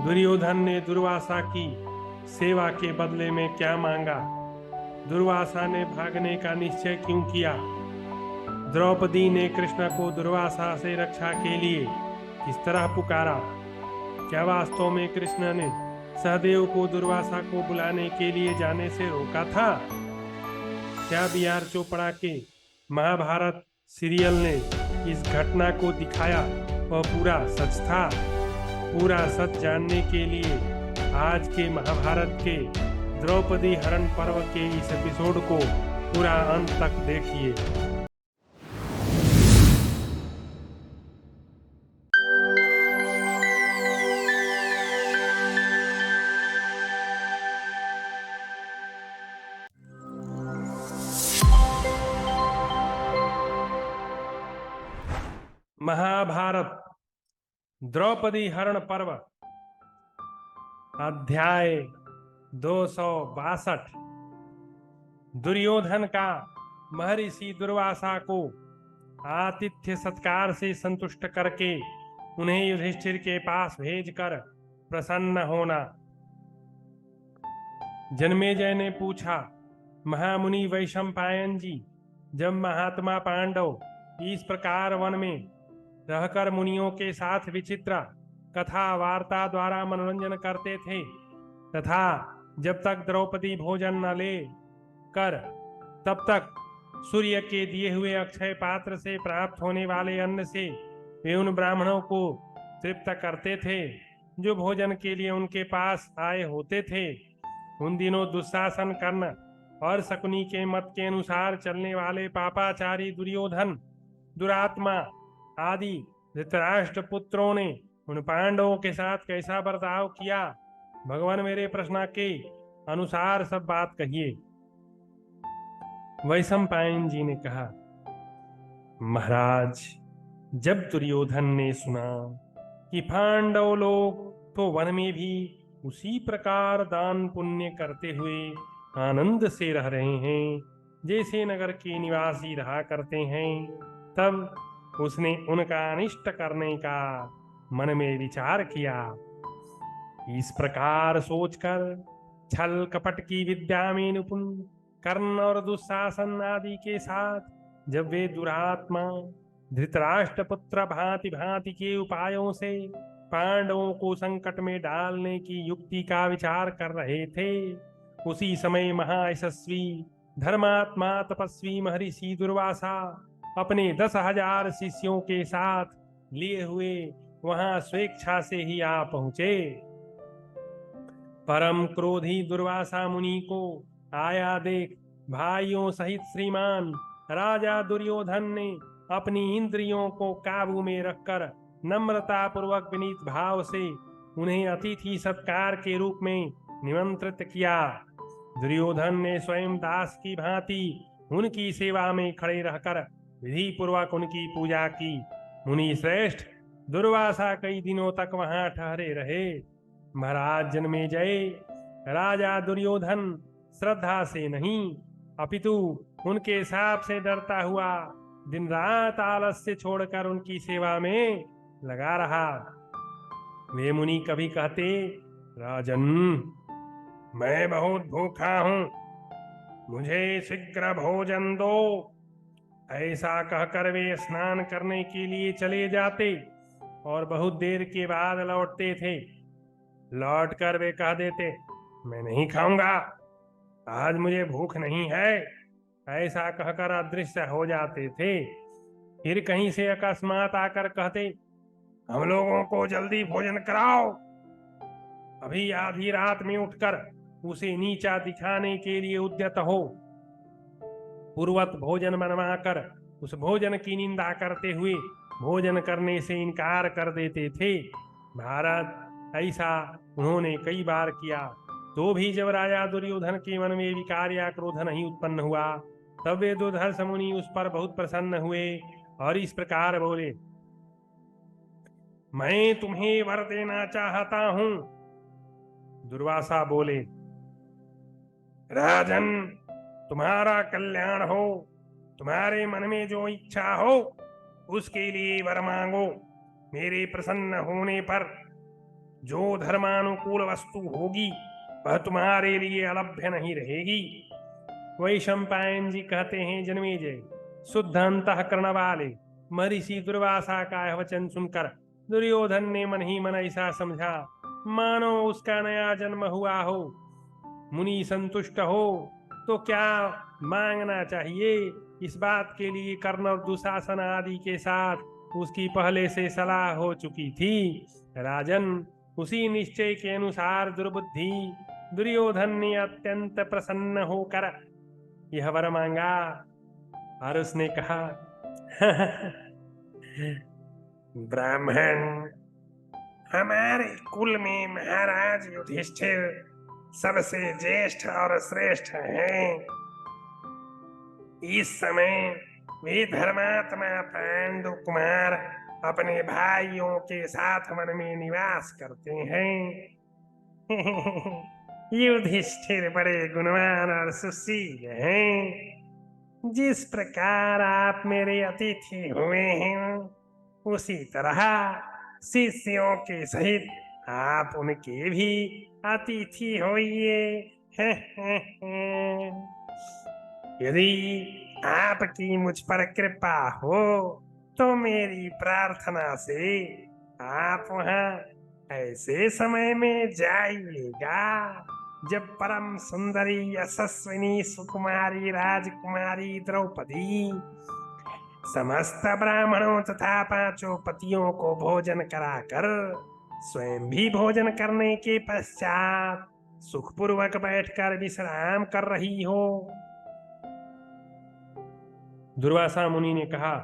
दुर्योधन ने दुर्वासा की सेवा के बदले में क्या मांगा? दुर्वासा ने भागने का निश्चय क्यों किया? द्रौपदी ने कृष्ण को दुर्वासा से रक्षा के लिए किस तरह पुकारा? क्या वास्तव में कृष्ण ने सहदेव को दुर्वासा को बुलाने के लिए जाने से रोका था? क्या बी आर चोपड़ा के महाभारत सीरियल ने इस घटना को दिखाया वह पूरा सच था? पूरा सच जानने के लिए आज के महाभारत के द्रौपदी हरण पर्व के इस एपिसोड को पूरा अंत तक देखिए। महाभारत द्रौपदी हरण पर्व अध्याय 262। दुर्योधन का महर्षि दुर्वासा को आतिथ्य सत्कार से संतुष्ट करके उन्हें युधिष्ठिर के पास भेजकर प्रसन्न होना। जन्मेजय ने पूछा, महामुनि वैशंपायन जी, जब महात्मा पांडव इस प्रकार वन में रहकर मुनियों के साथ विचित्र कथा वार्ता द्वारा मनोरंजन करते थे तथा जब तक द्रौपदी भोजन न ले कर तब तक सूर्य के दिए हुए अक्षय पात्र से प्राप्त होने वाले अन्न से वे उन ब्राह्मणों को तृप्त करते थे जो भोजन के लिए उनके पास आए होते थे। उन दिनों दुशासन, कर्ण और शकुनी के मत के अनुसार चलने वाले पापाचारी दुर्योधन, दुरात्मा आदि धृतराष्ट्र पुत्रों ने उन पांडवों के साथ कैसा बर्ताव किया? भगवान मेरे प्रश्न के अनुसार सब बात कहिए। वैशंपायन जी ने कहा, महाराज, जब दुर्योधन ने सुना कि पांडव लोग तो वन में भी उसी प्रकार दान पुण्य करते हुए आनंद से रह रहे हैं जैसे नगर के निवासी रहा करते हैं, तब उसने उनका अनिष्ट करने का मन में विचार किया। इस प्रकार सोचकर छल कपट की विद्या में निपुण कर्ण और दुशासन आदि के साथ जब वे दुरात्मा धृतराष्ट्र पुत्र भांति भांति के उपायों से पांडवों को संकट में डालने की युक्ति का विचार कर रहे थे, उसी समय महायशस्वी धर्मात्मा तपस्वी महर्षि दुर्वासा अपने 10,000 शिष्यों के साथ लिए हुए वहां स्वेच्छा से ही आ पहुंचे। परम क्रोधी दुर्वासा मुनि को आया देख भाइयों सहित श्रीमान राजा दुर्योधन ने अपनी इंद्रियों को काबू में रखकर नम्रता पूर्वक विनीत भाव से उन्हें अतिथि सत्कार के रूप में निमंत्रित किया। दुर्योधन ने स्वयं दास की भांति उनकी सेवा में खड़े रहकर विधि पूर्वक उनकी पूजा की। मुनि श्रेष्ठ दुर्वासा कई दिनों तक वहां ठहरे रहे। महाराज जन्मेजय, राजा दुर्योधन श्रद्धा से नहीं अपितु उनके शाप से डरता हुआ दिन रात आलस्य छोड़कर उनकी सेवा में लगा रहा। वे मुनि कभी कहते, राजन, मैं बहुत भूखा हूं, मुझे शीघ्र भोजन दो। ऐसा कहकर वे स्नान करने के लिए चले जाते और बहुत देर के बाद लौटते थे। लौटकर वे कह देते, मैं नहीं खाऊंगा, आज मुझे भूख नहीं है। ऐसा कहकर अदृश्य हो जाते थे। फिर कहीं से अकस्मात आकर कहते, हम लोगों को जल्दी भोजन कराओ। अभी आधी रात में उठकर उसे नीचा दिखाने के लिए उद्यत हो पूर्वत भोजन बनवाकर उस भोजन की निंदा करते हुए भोजन करने से इनकार कर देते थे। भारत, ऐसा उन्होंने कई बार किया, तो भी जब राजा दुर्योधन के मन में विकार या क्रोध नहीं उत्पन्न हुआ, तब वे दुर्धर्ष मुनि उस पर बहुत प्रसन्न हुए और इस प्रकार बोले, मैं तुम्हें वर देना चाहता हूं। दुर्वासा बोले, राजन, तुम्हारा कल्याण हो, तुम्हारे मन में जो इच्छा हो उसके लिए वर मांगो। मेरे प्रसन्न होने पर जो धर्मानुकूल वस्तु होगी वह तुम्हारे लिए अलभ्य नहीं रहेगी। वैशंपायन जी कहते हैं, जन्मेजय, शुद्ध अंतःकरण वाले महर्षि दुर्वासा का यह वचन सुनकर दुर्योधन ने मन ही मन ऐसा समझा मानो उसका नया जन्म हुआ हो। मुनि संतुष्ट हो तो क्या मांगना चाहिए, इस बात के लिए कर्ण और दुशासन आदि के साथ उसकी पहले से सलाह हो चुकी थी। राजन, उसी निश्चय के अनुसार दुर्बुद्धि दुर्योधन ने अत्यंत प्रसन्न होकर यह वर मांगा। और उसने कहा, ब्राह्मण, हमारे कुल में महाराज युधिष्ठिर सबसे ज्येष्ठ और श्रेष्ठ हैं। इस समय वे धर्मात्मा पांडु कुमार अपने भाइयों के साथ वन में निवास करते हैं। युधिष्ठिर बड़े गुणवान और सुशील हैं। जिस प्रकार आप मेरे अतिथि हुए हैं, उसी तरह शिष्यों के सहित आप उनके भी अतिथि होइए। यदि आपकी मुझ पर कृपा हो तो मेरी प्रार्थना से आप वहां ऐसे समय में जाइएगा जब परम सुंदरी यशस्विनी सुकुमारी राजकुमारी द्रौपदी समस्त ब्राह्मणों तथा पांचों पतियों को भोजन कराकर स्वयं भी भोजन करने के पश्चात सुखपूर्वक बैठकर विश्राम कर रही हो। दुर्वासा मुनि ने कहा,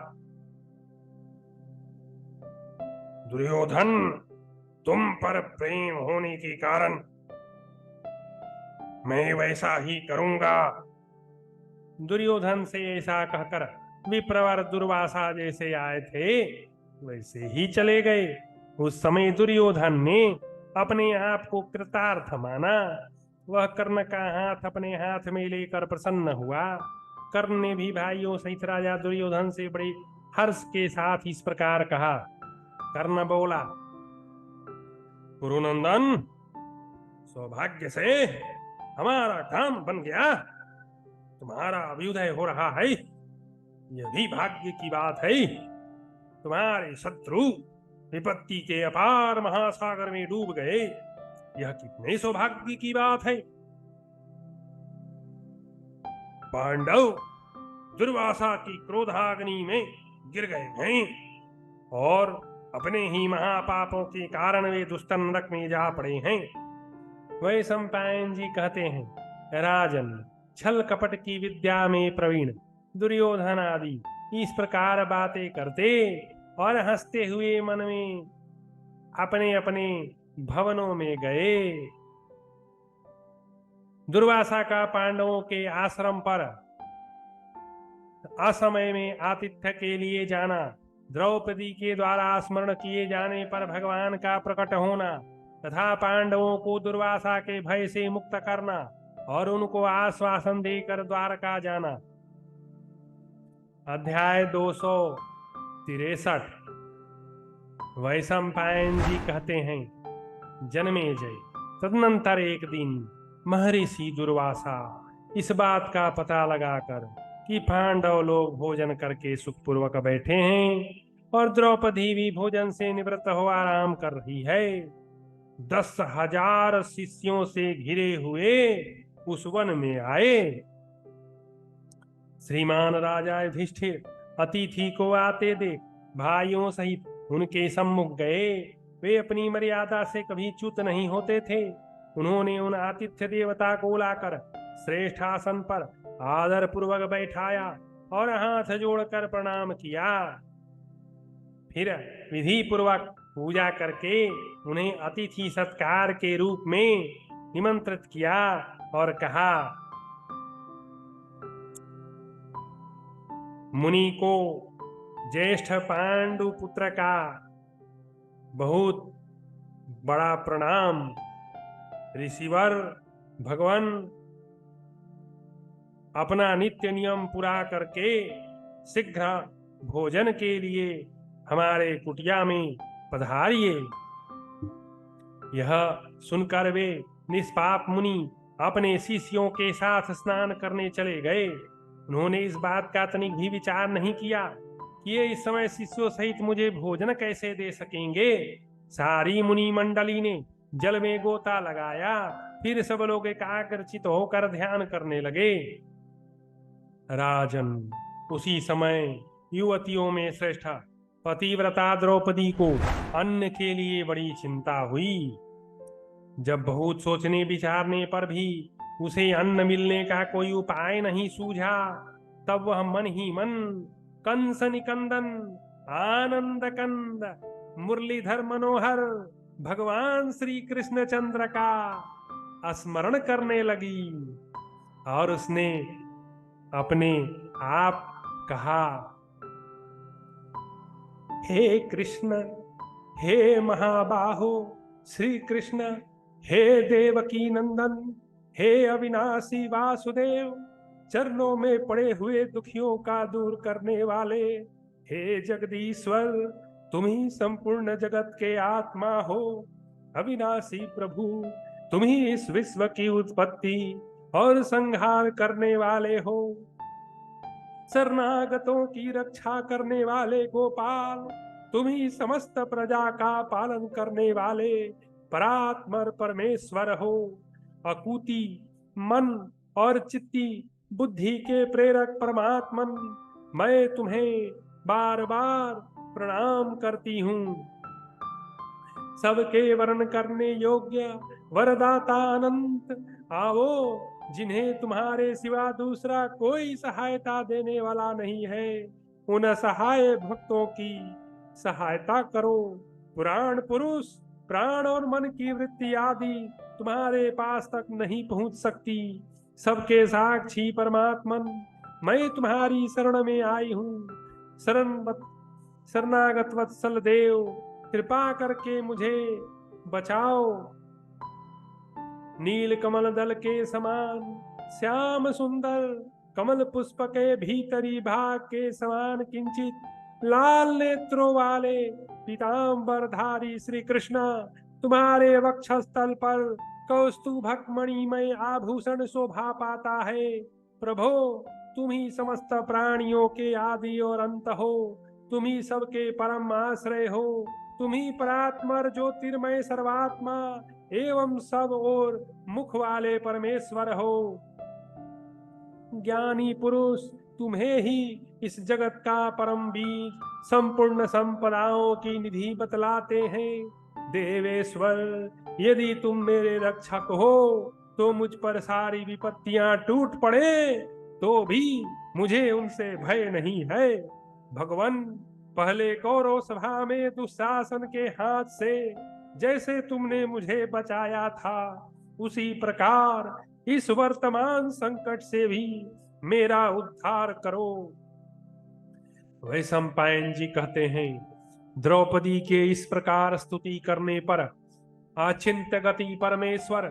दुर्योधन, तुम पर प्रेम होने के कारण मैं वैसा ही करूंगा। दुर्योधन से ऐसा कहकर विप्रवर दुर्वासा जैसे आए थे वैसे ही चले गए। उस समय दुर्योधन ने अपने आप को कृतार्थ माना। वह कर्ण का हाथ अपने हाथ में लेकर प्रसन्न हुआ। कर्ण ने भी भाइयों सहित राजा दुर्योधन से बड़े हर्ष के साथ इस प्रकार कहा। कर्ण बोला, गुरुनंदन, सौभाग्य से हमारा काम बन गया। तुम्हारा अभ्युदय हो रहा है, यह भी भाग्य की बात है। तुम्हारे शत्रु विपत्ति के अपार महासागर में डूब गए, यह कितने सौभाग्य की बात है। पांडव दुर्वासा की क्रोधाग्नि में गिर गए हैं और अपने ही महापापों के कारण वे दुष्ट नरक में जा पड़े हैं। वैशंपायन जी कहते हैं, राजन, छल कपट की विद्या में प्रवीण दुर्योधन आदि इस प्रकार बातें करते और हंसते हुए मन में अपने अपने भवनों में गए। दुर्वासा का पांडवों के आश्रम पर असमय में आतिथ्य के लिए जाना, द्रौपदी के द्वारा स्मरण किए जाने पर भगवान का प्रकट होना तथा पांडवों को दुर्वासा के भय से मुक्त करना और उनको आश्वासन देकर द्वारका जाना। अध्याय 263। वैशंपायन जी कहते हैं, जन्मेजय, तदनंतर एक दिन महर्षि दुर्वासा इस बात का पता लगाकर कि पांडव लोग भोजन करके सुखपूर्वक बैठे हैं और द्रौपदी भी भोजन से निवृत्त हो आराम कर रही है, 10,000 शिष्यों से घिरे हुए उस वन में आए। श्रीमान राजा युधिष्ठिर अतिथि को आते देख भाइयों सहित उनके सम्मुख गए। वे अपनी मर्यादा से कभी च्युत नहीं होते थे। उन्होंने उन आतिथ्य देवता को लाकर श्रेष्ठ आसन पर आदर पूर्वक बैठाया और हाथ जोड़कर प्रणाम किया। फिर विधि पूर्वक पूजा करके उन्हें अतिथि सत्कार के रूप में निमंत्रित किया और कहा, मुनि को ज्येष्ठ पांडु पुत्र का बहुत बड़ा प्रणाम। ऋषिवर भगवान अपना नित्य नियम पूरा करके शीघ्र भोजन के लिए हमारे कुटिया में पधारिए। यह सुनकर वे निष्पाप मुनि अपने शिष्यों के साथ स्नान करने चले गए। उन्होंने इस बात का तनिक भी विचार नहीं किया कि ये इस समय शिष्यों सहित मुझे भोजन कैसे दे सकेंगे। सारी मुनि मंडली ने जल में गोता लगाया। फिर सब लोग एकाग्रचित होकर ध्यान करने लगे। राजन, उसी समय युवतियों में श्रेष्ठ पतिव्रता द्रौपदी को अन्न के लिए बड़ी चिंता हुई। जब बहुत सोचने विचारने पर भी उसे अन्न मिलने का कोई उपाय नहीं सूझा, तब वह मन ही मन कंस निकंदन, आनंद कंद, मुरलीधर मनोहर भगवान श्री कृष्ण चंद्र का स्मरण करने लगी। और उसने अपने आप कहा, हे कृष्ण, हे महाबाहो श्री कृष्ण, हे देवकी नंदन, हे अविनाशी वासुदेव, चरणों में पड़े हुए दुखियों का दूर करने वाले, हे जगदीश्वर, तुम ही संपूर्ण जगत के आत्मा हो। अविनाशी प्रभु, तुम ही इस विश्व की उत्पत्ति और संहार करने वाले हो। शरणागतों की रक्षा करने वाले गोपाल, तुम ही समस्त प्रजा का पालन करने वाले परात्पर परमेश्वर हो। अकूति मन और चित्ती बुद्धि के प्रेरक परमात्मन, मैं तुम्हें बार बार प्रणाम करती हूँ। सबके वर्ण करने योग्य वरदाता अनंत, आओ, जिन्हें तुम्हारे सिवा दूसरा कोई सहायता देने वाला नहीं है, उन असहाय भक्तों की सहायता करो। पुराण पुरुष, प्राण और मन की वृत्ति आदि तुम्हारे पास तक नहीं पहुंच सकती। सबके साक्षी परमात्मन, मैं तुम्हारी शरण में आई हूँ। शरणागत वत्सल देव, कृपा करके मुझे बचाओ। नील कमल दल के समान श्याम सुंदर, कमल पुष्प के भीतरी भाग के समान किंचित लाल नेत्रों वाले पीतांबरधारी श्री कृष्ण, तुम्हारे वक्षस्थल पर कौस्तुभक मणिमय आभूषण शोभा पाता है। प्रभो, तुम ही समस्त प्राणियों के आदि और अंत हो। तुम ही सबके परम आश्रय हो। तुम ही परात्पर ज्योतिर्मय सर्वात्मा एवं सब और मुख वाले परमेश्वर हो। ज्ञानी पुरुष, तुम्हें ही इस जगत का परम बीज, संपूर्ण संपदाओं की निधि बतलाते हैं। देवेश्वर, यदि तुम मेरे रक्षक हो तो मुझ पर सारी विपत्तियां टूट पड़े तो भी मुझे उनसे भय नहीं है। भगवान, पहले कौरव सभा में दुशासन के हाथ से जैसे तुमने मुझे बचाया था, उसी प्रकार इस वर्तमान संकट से भी मेरा उद्धार करो। वैशंपायन जी कहते हैं, द्रौपदी के इस प्रकार स्तुति करने पर अचिंत्य गति परमेश्वर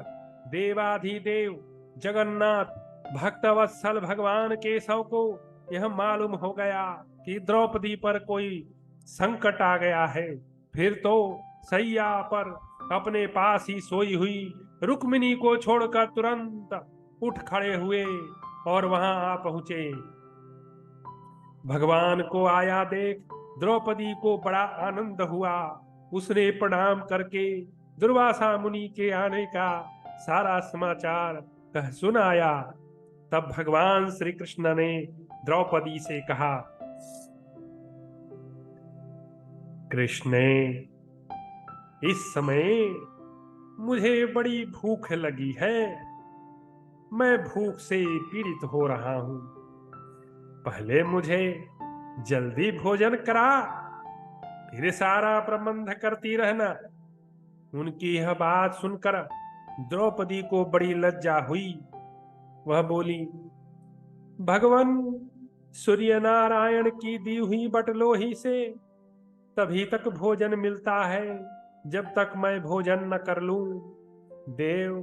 देवाधिदेव जगन्नाथ भक्तवत्सल भगवान केशव को यह मालूम हो गया कि द्रौपदी पर कोई संकट आ गया है। फिर तो सैया पर अपने पास ही सोई हुई रुक्मिणी को छोड़कर तुरंत उठ खड़े हुए और वहां आ पहुंचे। भगवान को आया देख द्रौपदी को बड़ा आनंद हुआ। उसने प्रणाम करके दुर्वासा मुनि के आने का सारा समाचार कह सुनाया। तब भगवान श्री कृष्ण ने द्रौपदी से कहा, कृष्ण, इस समय मुझे बड़ी भूख लगी है। मैं भूख से पीड़ित हो रहा हूं। पहले मुझे जल्दी भोजन करा, फिर सारा प्रबंध करती रहना। उनकी यह बात सुनकर द्रौपदी को बड़ी लज्जा हुई। वह बोली, भगवान, सूर्य नारायण की दी हुई बटलोही से तभी तक भोजन मिलता है जब तक मैं भोजन न कर लूं। देव,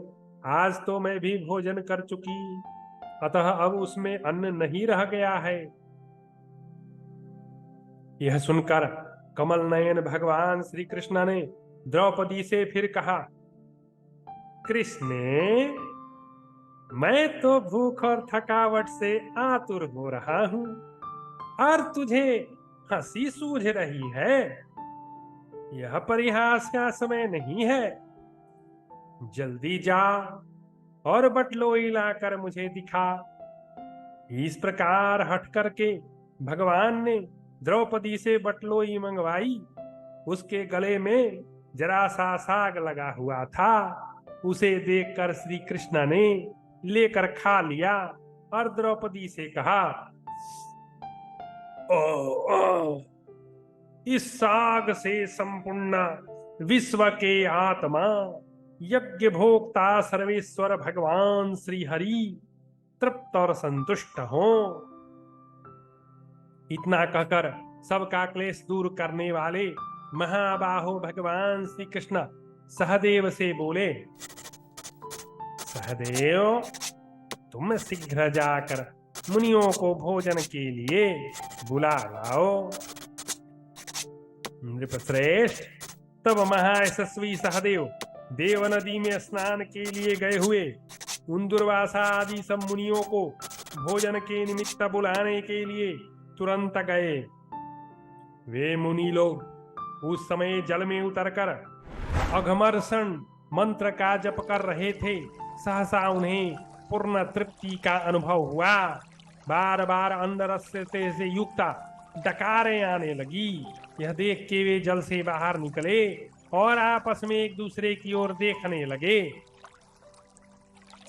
आज तो मैं भी भोजन कर चुकी, अतः अब उसमें अन्न नहीं रह गया है। यह सुनकर कमल नयन भगवान श्री कृष्ण ने द्रौपदी से फिर कहा, कृष्ण, मैं तो भूख और थकावट से आतुर हो रहा हूं और तुझे हंसी सूझ रही है। यह परिहास का समय नहीं है। जल्दी जा और बटलोई लाकर मुझे दिखा। इस प्रकार हट करके भगवान ने द्रौपदी से बटलोई मंगवाई। उसके गले में जरा सा साग लगा हुआ था। उसे देखकर श्री कृष्ण ने लेकर खा लिया और द्रौपदी से कहा, ओ, ओ, इस साग से संपूर्ण विश्व के आत्मा यज्ञ भोक्ता सर्वेश्वर भगवान श्री हरि तृप्त और संतुष्ट हो। इतना कहकर सबका क्लेश दूर करने वाले महाबाहो भगवान श्री कृष्ण सहदेव से बोले, सहदेव, तुम शीघ्र जाकर मुनियों को भोजन के लिए बुला लाओ। नृपश्रेष्ठ, तब महायशस्वी सहदेव देव नदी में स्नान के लिए गए हुए उन दुर्वासा आदि सब मुनियों को भोजन के निमित्त बुलाने के लिए तुरंत गए। वे मुनि लोग उस समय जल में उतरकर अघमर्षण मंत्र का जप कर रहे थे। सहसा उन्हें पूर्ण तृप्ति का अनुभव हुआ। बार बार अंदर से युक्त डकारें आने लगी। यह देख के वे जल से बाहर निकले और आपस में एक दूसरे की ओर देखने लगे।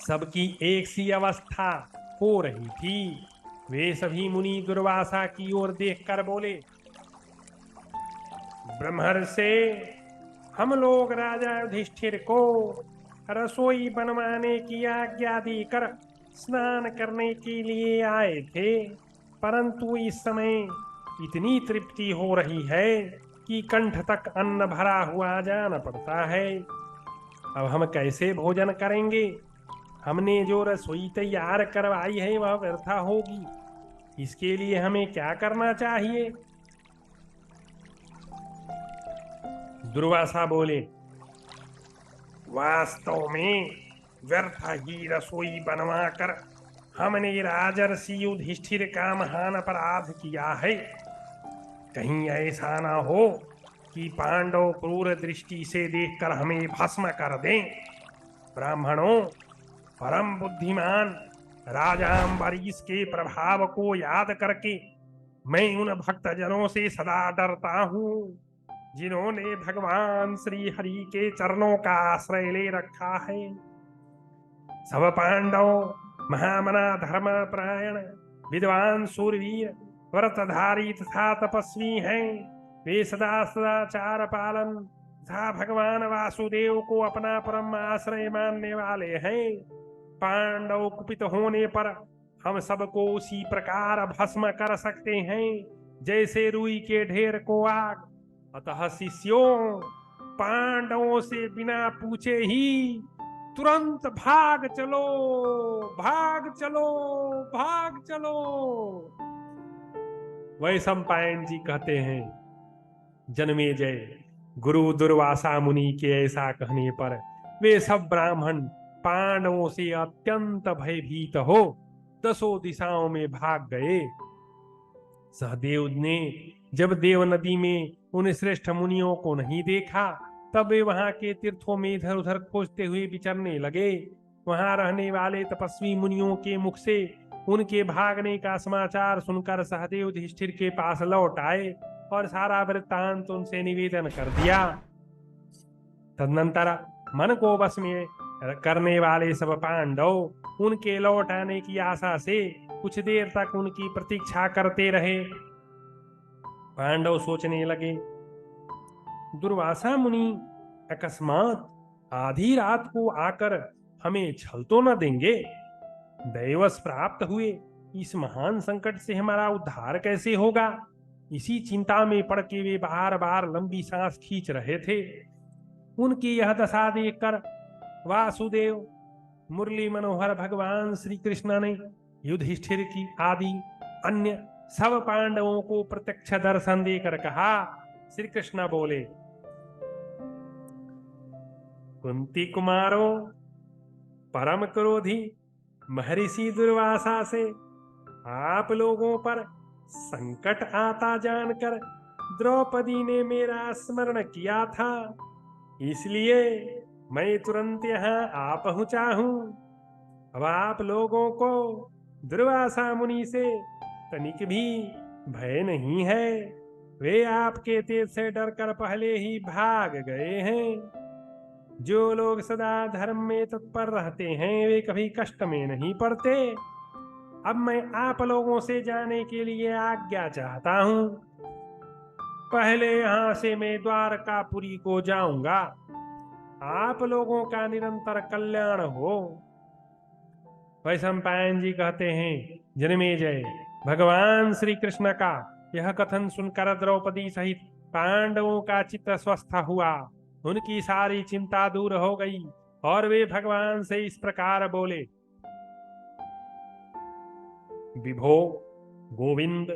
सबकी एक सी अवस्था हो रही थी। वे सभी मुनि दुर्वासा की ओर देखकर बोले, ब्रह्मर्षि, हम लोग राजा युधिष्ठिर को रसोई बनवाने की आज्ञा देकर स्नान करने के लिए आए थे, परंतु इस समय इतनी तृप्ति हो रही है कि कंठ तक अन्न भरा हुआ जाना पड़ता है। अब हम कैसे भोजन करेंगे? हमने जो रसोई तैयार करवाई है वह व्यर्थ होगी। इसके लिए हमें क्या करना चाहिए? दुर्वासा बोले, वास्तव में व्यर्थ ही रसोई बनवाकर हमने राजर्षि युधिष्ठिर का महान अपराध किया है। कहीं ऐसा ना हो कि पांडव क्रूर दृष्टि से देखकर हमें भस्म कर दें। ब्राह्मणों, परम बुद्धिमान राजा अम्बरीश के प्रभाव को याद करके मैं उन भक्तजनों से सदा डरता हूँ जिन्होंने भगवान श्री हरि के चरणों का आश्रय ले रखा है। सब पांडव महामना धर्मपरायण विद्वान सूरवीर व्रतधारी तथा तपस्वी हैं। वे सदा सदाचार पालन तथा भगवान वासुदेव को अपना परम आश्रय मानने वाले हैं। पांडव कुपित होने पर हम सबको उसी प्रकार भस्म कर सकते हैं जैसे रुई के ढेर को आग। अतः शिष्यों, पांडवों से बिना पूछे ही तुरंत भाग चलो, भाग चलो, भाग चलो। वैशंपायन जी कहते हैं, जन्मेजय, गुरु दुर्वासा मुनि के ऐसा कहने पर वे सब ब्राह्मण पांडवों से अत्यंत भयभीत हो दसों दिशाओं में भाग गए। सहदेव ने जब देव नदी में उन श्रेष्ठ मुनियों को नहीं देखा, तब वे वहां के तीर्थों में इधर उधर खोजते हुए विचरने लगे। वहां रहने वाले तपस्वी मुनियों के मुख से उनके भागने का समाचार सुनकर सहदेव युधिष्ठिर के पास लौट आए और सारा वृत्तांत उनसे निवेदन कर दिया। तदनंतर मन को वश में करने वाले सब पांडव उनके लौट आने की आशा से कुछ देर तक उनकी प्रतीक्षा करते रहे। पांडव सोचने लगे, दुर्वासा मुनि अकस्मात आधी रात को आकर हमें छल तो न देंगे? दैवस प्राप्त हुए इस महान संकट से हमारा उद्धार कैसे होगा? इसी चिंता में पड़ के वे बार बार लंबी सांस खींच रहे थे। उनकी यह दशा देखकर वासुदेव, मुरली मनोहर भगवान श्री कृष्ण ने युधिष्ठिर की आदि अन्य सब पांडवों को प्रत्यक्ष दर्शन देकर कहा। श्री कृष्ण बोले, कुंती कुमारो, परम क्रोधी महर्षि दुर्वासा से आप लोगों पर संकट आता जानकर द्रौपदी ने मेरा स्मरण किया था, इसलिए मैं तुरंत यहाँ आ पहुंचा हूँ। अब आप लोगों को दुर्वासा मुनि से तनिक भी भय नहीं है। वे आपके तेज से डरकर पहले ही भाग गए हैं। जो लोग सदा धर्म में तत्पर रहते हैं वे कभी कष्ट में नहीं पड़ते। अब मैं आप लोगों से जाने के लिए आज्ञा चाहता हूँ। पहले यहाँ से मैं द्वारकापुरी को जाऊंगा। आप लोगों का निरंतर कल्याण हो। वैशंपायन जी कहते हैं, जन्मेजय, भगवान श्री कृष्ण का यह कथन सुनकर द्रौपदी सहित पांडवों का चित्त स्वस्थ हुआ। उनकी सारी चिंता दूर हो गई और वे भगवान से इस प्रकार बोले, विभो गोविंद,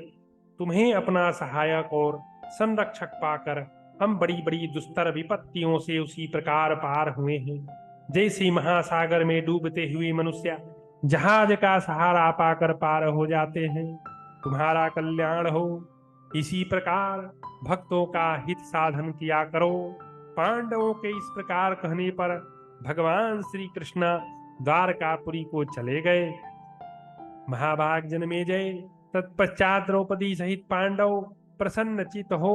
तुम्हें अपना सहायक और संरक्षक पाकर हम बड़ी बड़ी दुस्तर विपत्तियों से उसी प्रकार पार हुए हैं जैसे महासागर में डूबते हुए मनुष्य जहाज का सहारा पाकर पार हो जाते हैं। तुम्हारा कल्याण हो। इसी प्रकार भक्तों का हित साधन किया करो। पांडवों के इस प्रकार कहने पर भगवान श्री कृष्ण द्वारकापुरी को चले गए। महाभाग जन्मेजय, तत्पश्चात द्रौपदी सहित पांडव प्रसन्न चित हो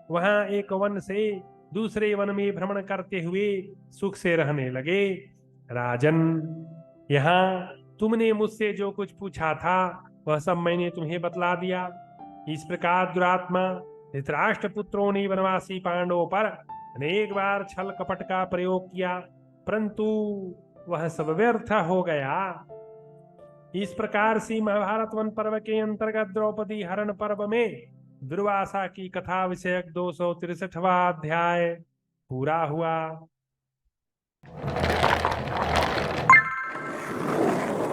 वहां एक वन से दूसरे वन में भ्रमण करते हुए सुख से रहने लगे। राजन, यहाँ तुमने मुझसे जो कुछ पूछा था वह सब मैंने तुम्हें बतला दिया। इस प्रकार दुरात्मा धृतराष्ट्र पुत्रों ने वनवासी पांडवों पर अनेक बार छल कपट का प्रयोग किया, परंतु वह सब व्यर्थ हो गया। इस प्रकार से महाभारत वन पर्व के अंतर्गत द्रौपदी हरण पर्व में दुर्वासा की कथा विषयक 263वां अध्याय पूरा हुआ।